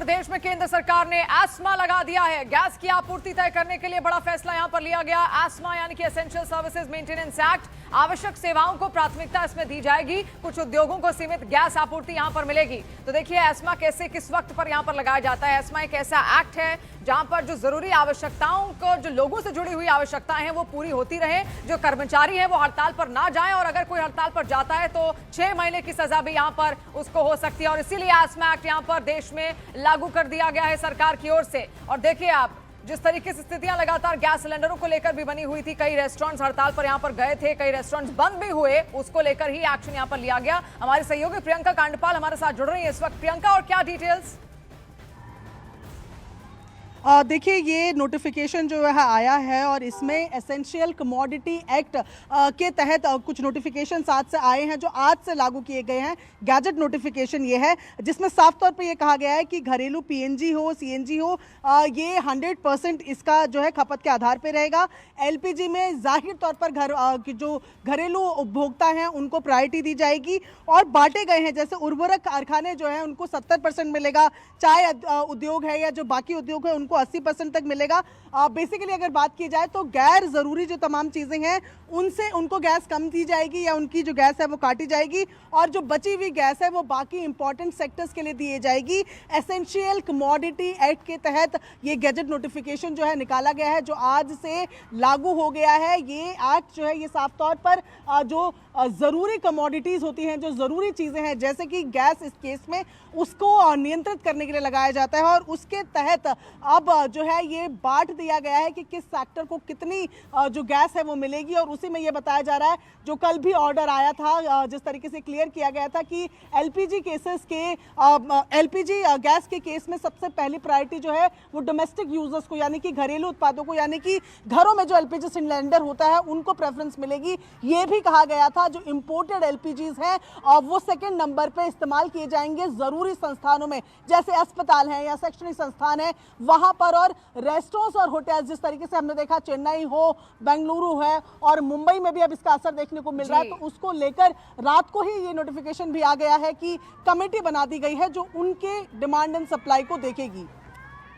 प्रदेश में केंद्र सरकार ने एस्मा लगा दिया है। गैस की आपूर्ति तय करने के लिए बड़ा फैसला यहां पर लिया गया। एस्मा यानी कि एसेंशियल सर्विसेज मेंटेनेंस एक्ट, आवश्यक सेवाओं को प्राथमिकता इसमें दी जाएगी। कुछ उद्योगों को सीमित गैस आपूर्ति यहां पर मिलेगी। तो देखिए एस्मा कैसे किस वक्त पर यहां पर लगाया जाता है। एस्मा एक ऐसा एक्ट है जहां पर जो जरूरी आवश्यकताओं को, जो लोगों से जुड़ी हुई आवश्यकताएं हैं वो पूरी होती रहे, जो कर्मचारी हैं वो हड़ताल पर ना जाएं, और अगर कोई हड़ताल पर जाता है तो 6 महीने की सजा भी यहां पर उसको हो सकती है। और इसीलिए एस्मा एक्ट यहां पर देश में लागू कर दिया गया है सरकार की ओर से। और देखिए आप जिस तरीके से स्थितियां लगातार गैस सिलेंडरों को लेकर भी बनी हुई थी, कई रेस्टोरेंट्स हड़ताल पर यहां पर गए थे, कई रेस्टोरेंट्स बंद भी हुए, उसको लेकर ही एक्शन यहां पर लिया गया। हमारे सहयोगी प्रियंका कांडपाल हमारे साथ जुड़ रही है इस वक्त। प्रियंका, और क्या डिटेल्स? देखिए ये नोटिफिकेशन जो है आया है और इसमें एसेंशियल कमोडिटी एक्ट के तहत कुछ नोटिफिकेशन आज से आए हैं जो आज से लागू किए गए हैं। गैजेट नोटिफिकेशन ये है जिसमें साफ तौर पे ये कहा गया है कि घरेलू पीएनजी हो, सीएनजी हो, ये 100% इसका जो है खपत के आधार पे रहेगा। एलपीजी में जाहिर तौर पर जो घरेलू उपभोक्ता हैं उनको प्रायोरिटी दी जाएगी और बांटे गए हैं। जैसे उर्वरक कारखाने जो है उनको 70% मिलेगा, चाय उद्योग है या जो बाकी उद्योग है उनको 80% तक मिलेगा। बेसिकली अगर बात की जाए तो गैर जरूरी जो तमाम चीजें हैं उनसे उनको गैस कम दी जाएगी या उनकी जो गैस है वो काटी जाएगी, और जो बची हुई गैस है वो बाकी इंपॉर्टेंट सेक्टर्स के लिए दी जाएगी। एसेंशियल कमोडिटी एक्ट के तहत ये गैजेट नोटिफिकेशन जो है निकाला गया है जो आज से लागू हो गया है। ये एक्ट जो है ये साफ तौर पर जो जरूरी कमोडिटीज होती हैं, जो जरूरी चीजें हैं जैसे कि गैस इस केस में, उसको नियंत्रित करने के लिए लगाया जाता है। और उसके तहत अब जो है ये बांट दिया गया है कि किस सेक्टर को कितनी जो गैस है वो मिलेगी। और उसी में ये बताया जा रहा है जो कल भी ऑर्डर आया था, जिस तरीके से क्लियर किया गया था कि एलपीजी केसेस के एलपीजी गैस के केस में सबसे पहली प्रायोरिटी जो है वो डोमेस्टिक यूजर्स को, यानी कि घरेलू उत्पादों को, यानी कि घरों में जो एलपीजी सिलेंडर होता है उनको प्रेफरेंस मिलेगी। ये भी कहा गया था जो इंपोर्टेड एलपीजीज हैं वो सेकेंड नंबर पे इस्तेमाल किए जाएंगे जरूरी संस्थानों में, जैसे अस्पताल हैं या शैक्षणिक संस्थान है वहां पर, और रेस्टोरेंट्स और होटल्स जिस तरीके से हमने देखा चेन्नई हो, बेंगलुरु है और मुंबई में भी अब इसका असर देखने को मिल रहा है। तो उसको लेकर रात को ही ये नोटिफिकेशन भी आ गया है कि कमेटी बना दी गई है जो उनके डिमांड एंड सप्लाई को देखेगी।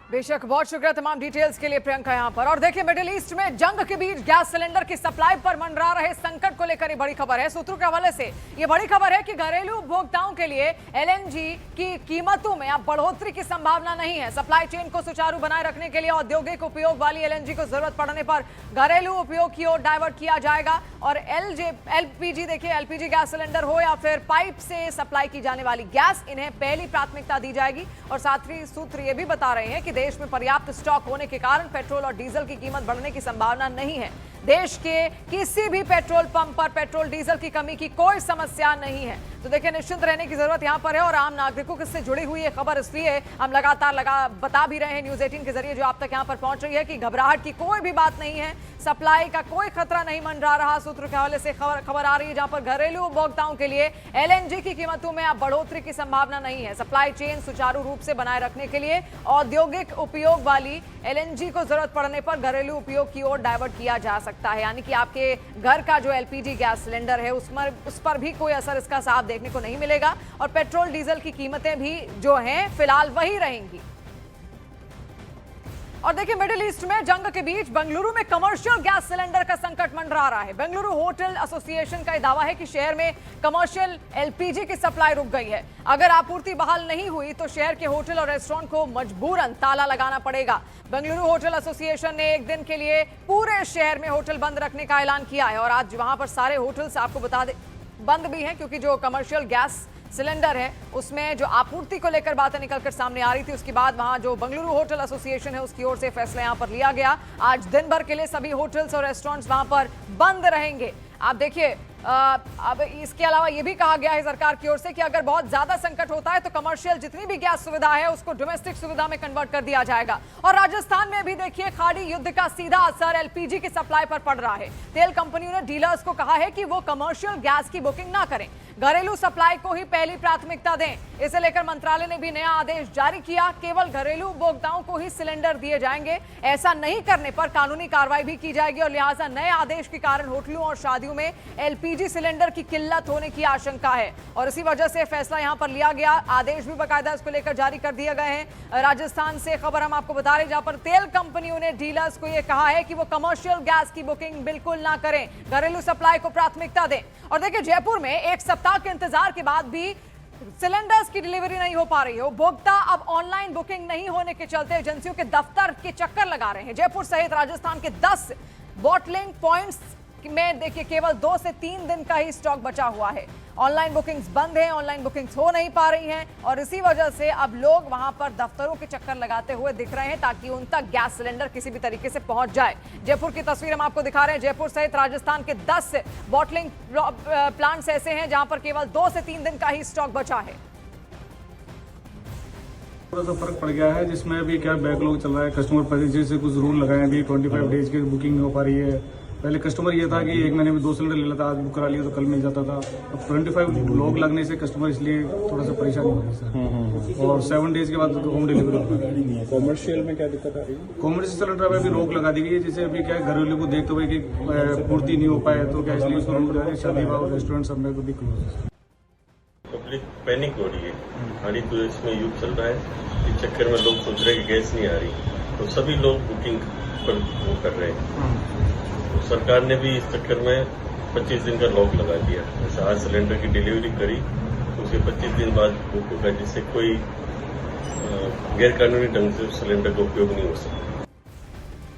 बेशक, बहुत शुक्रिया तमाम डिटेल्स के लिए प्रियंका यहां पर। और देखिए मिडिल ईस्ट में जंग के बीच गैस सिलेंडर की सप्लाई पर मंडरा रहे संकट को लेकर ये बड़ी खबर है। सूत्रों के हवाले से ये बड़ी खबर है कि घरेलू उपभोक्ताओं के लिए एलएनजी की कीमतों में अब बढ़ोतरी की संभावना नहीं है। सप्लाई चेन को सुचारू बनाए रखने के लिए औद्योगिक उपयोग वाली एलएनजी को जरूरत पड़ने पर घरेलू उपयोग की ओर डाइवर्ट किया जाएगा। और एलपीजी, देखिए एलपीजी गैस सिलेंडर हो या फिर पाइप से सप्लाई की जाने वाली गैस, इन्हें पहली प्राथमिकता दी जाएगी। और साथ ही सूत्र ये भी बता रहे हैं कि देश में पर्याप्त स्टॉक होने के कारण पेट्रोल और डीजल की कीमत बढ़ने की संभावना नहीं है। देश के किसी भी पेट्रोल पंप पर पेट्रोल डीजल की कमी की कोई समस्या नहीं है। तो देखिए निश्चिंत रहने की जरूरत यहां पर है। और आम नागरिकों से जुड़ी हुई ये खबर इसलिए हम लगातार बता भी रहे हैं न्यूज 18 के जरिए जो आप तक यहां पर पहुंच रही है कि घबराहट की कोई भी बात नहीं है, सप्लाई का कोई खतरा नहीं मंडरा रहा। सूत्रों के हवाले से खबर आ रही है जहां पर घरेलू उपभोक्ताओं के लिए एलएनजी की कीमतों में अब बढ़ोतरी की संभावना नहीं है। सप्लाई चेन सुचारू रूप से बनाए रखने के लिए औद्योगिक उपयोग वाली एलएनजी को जरूरत पड़ने पर घरेलू उपयोग की ओर डाइवर्ट किया जा सकता है। यानी कि आपके घर का जो एलपीजी गैस सिलेंडर है उस पर भी कोई असर इसका साफ देखने को नहीं मिलेगा। और पेट्रोल डीजल की कीमतें भी जो हैं फिलहाल वही रहेंगी। और देखिए मिडिल ईस्ट में जंग के बीच बेंगलुरु में कमर्शियल गैस सिलेंडर का संकट मंडरा रहा है। बेंगलुरु होटल एसोसिएशन का दावा है कि शहर में कमर्शियल एलपीजी की सप्लाई रुक गई है। अगर आपूर्ति बहाल नहीं हुई तो शहर के होटल और रेस्टोरेंट को मजबूरन ताला लगाना पड़ेगा। बेंगलुरु होटल एसोसिएशन ने एक दिन के लिए पूरे शहर में होटल बंद रखने का ऐलान किया है। और आज वहां पर सारे होटल्स आपको बता दें बंद भी हैं, क्योंकि जो कमर्शियल गैस सिलेंडर है उसमें जो आपूर्ति को लेकर बातें निकलकर सामने आ रही थी, उसके बाद वहां जो बेंगलुरु होटल एसोसिएशन है उसकी ओर से फैसला यहां पर लिया गया। आज दिन भर के लिए सभी होटल्स और रेस्टोरेंट्स वहां पर बंद रहेंगे। आप देखिए अब इसके अलावा यह भी कहा गया है सरकार की ओर से कि अगर बहुत ज्यादा संकट होता है तो कमर्शियल जितनी भी गैस सुविधा है उसको डोमेस्टिक सुविधा में कन्वर्ट कर दिया जाएगा। और राजस्थान में भी देखिए खाड़ी युद्ध का सीधा असर एलपीजी की सप्लाई पर पड़ रहा है। तेल कंपनियों ने डीलर्स को कहा है कि वो कमर्शियल गैस की बुकिंग ना करें। घरेलू सप्लाई को ही पहली प्राथमिकता दें। इसे लेकर मंत्रालय ने भी नया आदेश जारी किया। केवल घरेलू उपभोक्ताओं को ही सिलेंडर दिए जाएंगे। ऐसा नहीं करने पर कानूनी कार्रवाई भी की जाएगी और लिहाजा नए आदेश के कारण होटलों और शादियों में एलपीजी सिलेंडर की किल्लत होने की आशंका है और इसी वजह से फैसला यहां पर लिया गया। आदेश भी बाकायदा इसको लेकर जारी कर दिए गए हैं। राजस्थान से खबर हम आपको बता रहे हैं, जहां पर तेल कंपनियों ने डीलर्स को यह कहा है कि वो कमर्शियल गैस की बुकिंग बिल्कुल ना करें, घरेलू सप्लाई को प्राथमिकता दें। और देखिए, जयपुर में एक सप्ताह के इंतजार के बाद भी सिलेंडर्स की डिलीवरी नहीं हो पा रही है। उपभोक्ता अब ऑनलाइन बुकिंग नहीं होने के चलते एजेंसियों के दफ्तर के चक्कर लगा रहे हैं। जयपुर सहित राजस्थान के 10 बॉटलिंग पॉइंट्स में देखिए केवल 2 से 3 दिन का ही स्टॉक बचा हुआ है। ऑनलाइन बुकिंग्स बंद है, ऑनलाइन बुकिंग्स हो नहीं पा रही हैं और इसी वजह से अब लोग वहां पर दफ्तरों के चक्कर लगाते हुए दिख रहे हैं ताकि उन तक गैस सिलेंडर किसी भी तरीके से पहुंच जाए। जयपुर की तस्वीर हम आपको दिखा रहे हैं। जयपुर सहित राजस्थान के 10 बॉटलिंग प्लांट्स ऐसे हैं जहां पर केवल 2 से 3 दिन का ही स्टॉक बचा है। थोड़ा सा फर्क पड़ गया है, जिसमें अभी क्या बैकलॉग चल रहा है। कस्टमर पॉलिसी से कुछ रूल लगाए हैं, अभी 25 डेज की बुकिंग नहीं हो पा रही है। पहले कस्टमर ये था कि एक महीने में 2 सिलेंडर ले लेता, आज बुक करा लिया तो कल मिल जाता था। अब 25 लॉग लगने से कस्टमर इसलिए थोड़ा सा परेशानी हो रही है सर। और 7 डेज के बाद होम डिलीवरी हो रही है। कॉमर्शियल में क्या दिक्कत आ रही है? कॉमर्शियल सिलेंडर में भी रोक लगा दी गई है, जिससे अभी क्या है, घरेलू को देखते हुए कि पूर्ति नहीं हो पाए तो क्या इसलिए उसको रोक लगा दी। शादी विवाह रेस्टोरेंट सब में भी क्लोज है। पब्लिक पैनिक हो रही है। हाड़ी तो इसमें युग चल रहा है, इस चक्कर में लोग सोच रहे हैं कि गैस नहीं आ रही, तो सभी लोग बुकिंग पर वो कर रहे हैं। तो सरकार ने भी इस चक्कर में 25 दिन का लॉक लगा दिया। जैसे आज सिलेंडर की डिलीवरी करी तो उसके 25 दिन बाद बुक होगा, जिससे कोई गैरकानूनी ढंग से सिलेंडर का उपयोग नहीं हो सकता।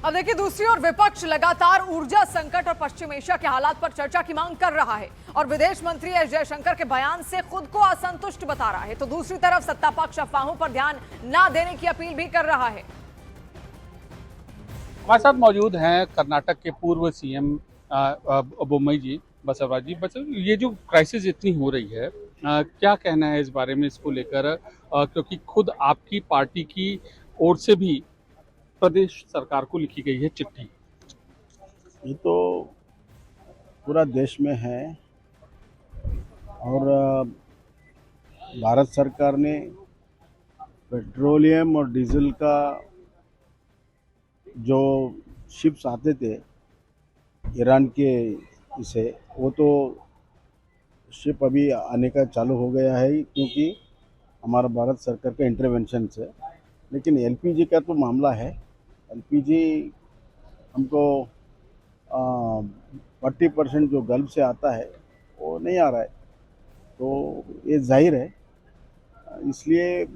अब देखिए, दूसरी ओर विपक्ष लगातार ऊर्जा संकट और पश्चिम एशिया के हालात पर चर्चा की मांग कर रहा है और विदेश मंत्री एस जयशंकर के बयान से खुद को असंतुष्ट बता रहा है, तो दूसरी तरफ सत्ता पक्ष अफवाहों पर ध्यान न देने की अपील भी कर रहा है। हमारे साथ मौजूद हैं कर्नाटक के पूर्व सीएम बोम्मई जी, बसवराज जी। ये जो क्राइसिस इतनी हो रही है, क्या कहना है इस बारे में, इसको लेकर? क्योंकि खुद आपकी पार्टी की ओर से भी प्रदेश सरकार को लिखी गई है चिट्ठी। ये तो पूरा देश में है और भारत सरकार ने पेट्रोलियम और डीजल का जो शिप्स आते थे ईरान के इसे, वो तो शिप अभी आने का चालू हो गया है क्योंकि हमारा भारत सरकार का इंटरवेंशन से। लेकिन एलपीजी का तो मामला है। एलपीजी हमको 40% जो गल्फ से आता है वो नहीं आ रहा है, तो ये जाहिर है। इसलिए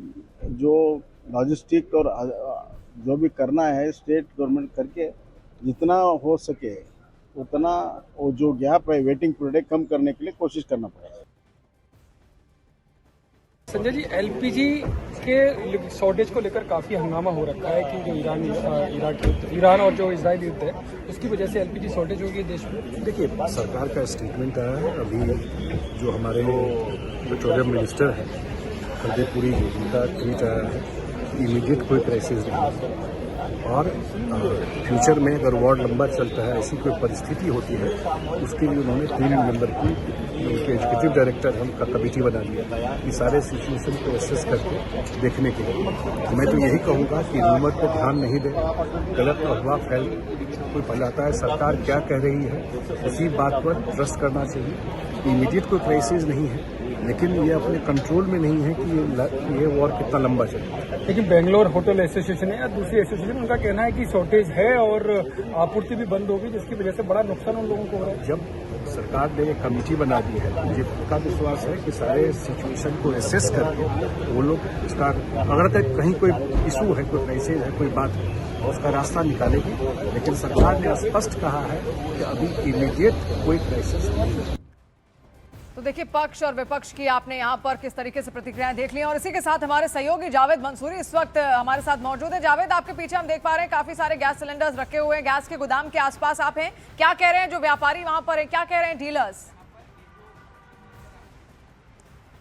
जो लॉजिस्टिक और जो भी करना है स्टेट गवर्नमेंट करके जितना हो सके उतना वो जो गैप है वेटिंग पीरियड कम करने के लिए कोशिश करना पड़ेगा। संजय जी, एलपीजी के शॉर्टेज को लेकर काफ़ी हंगामा हो रखा है कि जो ईरान और जो इजराइल युद्ध है उसकी वजह से एलपीजी शॉर्टेज होगी देश में। देखिए, सरकार का स्टेटमेंट आया है। अभी जो हमारे पेट्रोलियम मिनिस्टर हैं हरदीप पुरी जी, उनका ट्वीट आया है कि इमीडिएट कोई क्राइसिस नहीं है और फ्यूचर में अगर वॉर लंबा चलता है, ऐसी कोई परिस्थिति होती है, उसके लिए उन्होंने 3 मेंबर की उनके एग्जीक्यूटिव डायरेक्टर हम का कमेटी बना दिया कि सारे सिचुएशन को एसेस करके देखने के लिए। मैं तो यही कहूँगा कि रूमर पर ध्यान नहीं दें, गलत अफवाह फैल कोई फैलाता है। सरकार क्या कह रही है उसी बात पर ट्रस्ट करना चाहिए। इमीडिएट कोई क्राइसिस नहीं है, लेकिन ये अपने कंट्रोल में नहीं है कि ये वॉर कितना लंबा चले। लेकिन बेंगलोर होटल एसोसिएशन है या दूसरी एसोसिएशन, उनका कहना है कि शॉर्टेज है और आपूर्ति भी बंद होगी, जिसकी वजह से बड़ा नुकसान उन लोगों को हो रहा है। जब सरकार ने एक कमेटी बना दी है, मुझे पक्का विश्वास है कि सारे सिचुएशन को एसेस करके वो लोग इसका, अगर तक कहीं कोई इशू है, कोई क्राइसिस है, कोई बात है, उसका रास्ता निकालेगी। लेकिन सरकार ने स्पष्ट कहा है कि अभी इमीडिएट कोई क्राइसिस नहीं है। तो देखिए, पक्ष और विपक्ष की आपने यहाँ पर किस तरीके से प्रतिक्रियाएं देख ली और इसी के साथ हमारे सहयोगी जावेद मंसूरी इस वक्त हमारे साथ मौजूद है। जावेद, आपके पीछे हम देख पा रहे हैं काफी सारे गैस सिलेंडर्स रखे हुए हैं, गैस के गोदाम के आसपास आप हैं। क्या कह रहे हैं जो व्यापारी वहां पर है, क्या कह रहे हैं डीलर्स?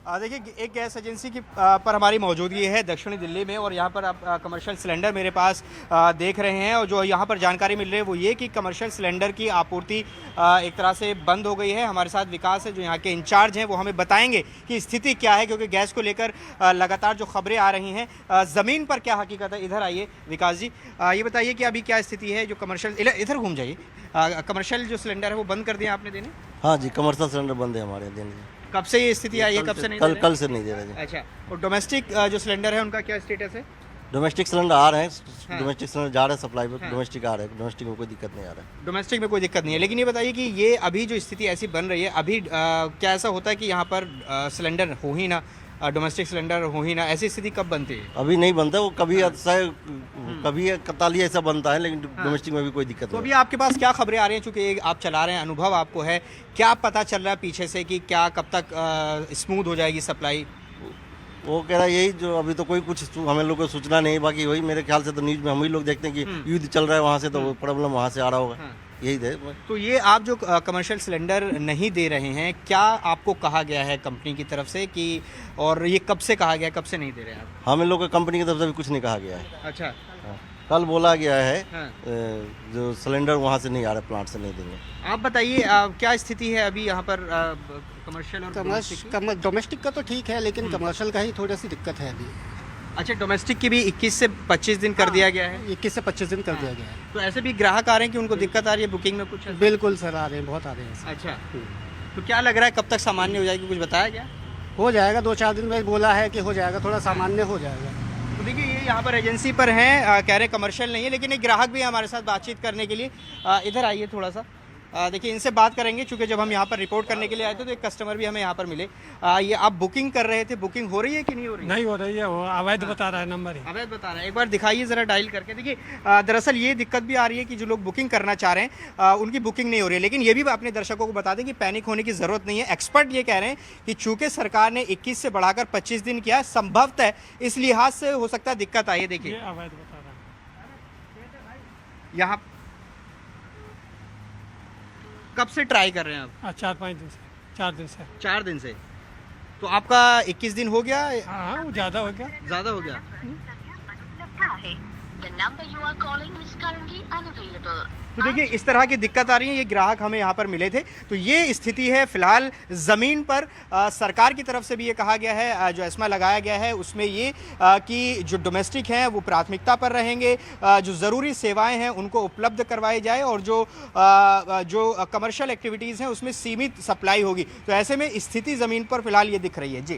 देखिए, एक गैस एजेंसी की पर हमारी मौजूदगी है दक्षिणी दिल्ली में, और यहाँ पर आप कमर्शियल सिलेंडर मेरे पास देख रहे हैं। और जो यहाँ पर जानकारी मिल रही है वो ये कि कमर्शियल सिलेंडर की आपूर्ति एक तरह से बंद हो गई है। हमारे साथ विकास है जो यहाँ के इंचार्ज हैं, वो हमें बताएंगे कि स्थिति क्या है, क्योंकि गैस को लेकर लगातार जो खबरें आ रही हैं, ज़मीन पर क्या हकीकत है। इधर आइए विकास जी, ये बताइए कि अभी क्या स्थिति है। जो कमर्शियल, इधर घूम जाइए, कमर्शियल जो सिलेंडर है वो बंद कर दिया आपने देने? हाँ जी, कमर्शियल सिलेंडर बंद है हमारे देने। कब से ये स्थिति आई है, कब से नहीं दे रहे? कल से नहीं दे रहे जी। अच्छा, और डोमेस्टिक जो सिलेंडर है उनका क्या स्टेटस है? डोमेस्टिक सिलेंडर आ रहे हैं, हाँ। डोमेस्टिक सिलेंडर जा रहे हैं सप्लाई पे, हाँ। डोमेस्टिक आ रहे हैं, डोमेस्टिक में कोई दिक्कत नहीं आ रहा है। डोमेस्टिक में कोई दिक्कत नहीं है, लेकिन ये बताइए कि ये अभी जो स्थिति ऐसी बन रही है, अभी क्या ऐसा होता है कि यहाँ पर सिलेंडर हो ही ना, डोमेस्टिक सिलेंडर हो ही ना, ऐसी स्थिति कब बनती है? अभी नहीं बनता वो, कभी कभी कताली ऐसा बनता है, लेकिन डोमेस्टिक में भी कोई दिक्कत तो नहीं। अभी आपके पास क्या खबरें आ रही हैं, चूंकि आप चला रहे हैं, अनुभव आपको है, क्या पता चल रहा है पीछे से कि क्या कब तक स्मूथ हो जाएगी सप्लाई? वो कह रहा है यही, जो अभी तो कोई कुछ हमें लोग को सूचना नहीं, बाकी वही मेरे ख्याल से तो न्यूज़ में हम ही लोग देखते हैं कि युद्ध चल रहा है वहाँ से, तो प्रॉब्लम वहाँ से आ रहा होगा, यही है। तो ये आप जो कमर्शियल सिलेंडर नहीं दे रहे हैं, क्या आपको कहा गया है कंपनी की तरफ से कि, और ये कब से कहा गया है, कब से नहीं दे रहे हैं आप? हमें लोग को कंपनी की तरफ से भी कुछ नहीं कहा गया है। अच्छा, कल बोला गया है हाँ। जो सिलेंडर वहाँ से नहीं आ रहा, प्लांट से नहीं देंगे। आप बताइए क्या स्थिति है अभी यहाँ पर कमर्शियल और domestic की? डोमेस्टिक का तो ठीक है, लेकिन कमर्शियल का ही थोड़ी सी दिक्कत है अभी। अच्छा, डोमेस्टिक की भी 21 से 25 दिन कर दिया गया है। 21 से 25 दिन कर दिया गया है। तो ऐसे भी ग्राहक आ रहे हैं कि उनको दिक्कत आ रही है बुकिंग में कुछ? बिल्कुल सर, आ रहे हैं, बहुत आ रहे हैं। अच्छा, तो क्या लग रहा है कब तक सामान्य हो जाएगी, कुछ बताया गया? हो जाएगा, 2-4 दिन में बोला है कि हो जाएगा, थोड़ा सामान्य हो जाएगा। तो देखिए, ये यहाँ पर एजेंसी पर हैं, कह रहे कमर्शियल नहीं है, लेकिन एक ग्राहक भी है हमारे साथ बातचीत करने के लिए। इधर आइए थोड़ा सा, देखिए इनसे बात करेंगे, क्योंकि जब हम यहाँ पर रिपोर्ट करने के लिए आए थे तो एक कस्टमर भी हमें यहाँ पर मिले। ये आप बुकिंग कर रहे थे, बुकिंग हो रही है कि नहीं हो रही? नहीं हो रही है, वो अवैध बता रहा है नंबर ही। अवैध बता रहा है, एक बार दिखाइए ज़रा डायल करके। देखिए, दरअसल ये दिक्कत भी आ रही है कि जो लोग बुकिंग करना चाह रहे हैं उनकी बुकिंग नहीं हो रही है। लेकिन ये भी अपने दर्शकों को बता दें कि पैनिक होने की ज़रूरत नहीं है। एक्सपर्ट ये कह रहे हैं कि चूँकि सरकार ने 21 से बढ़ाकर 25 दिन किया, संभवतः इस लिहाज से हो सकता है दिक्कत आई है। देखिए, अवैध बता रहा है। यहाँ कब से ट्राई कर रहे हैं आप? 4-5 दिन से, 4 दिन से। 4 दिन से। तो आपका 21 दिन हो गया? हाँ, वो ज़्यादा हो गया। ज़्यादा हो गया। तो देखिए, इस तरह की दिक्कत आ रही है। ये ग्राहक हमें यहाँ पर मिले थे, तो ये स्थिति है फिलहाल ज़मीन पर। सरकार की तरफ से भी ये कहा गया है, जो एस्मा लगाया गया है उसमें ये कि जो डोमेस्टिक हैं वो प्राथमिकता पर रहेंगे, जो ज़रूरी सेवाएं हैं उनको उपलब्ध करवाई जाए, और जो कमर्शियल एक्टिविटीज़ हैं उसमें सीमित सप्लाई होगी। तो ऐसे में स्थिति ज़मीन पर फिलहाल ये दिख रही है जी।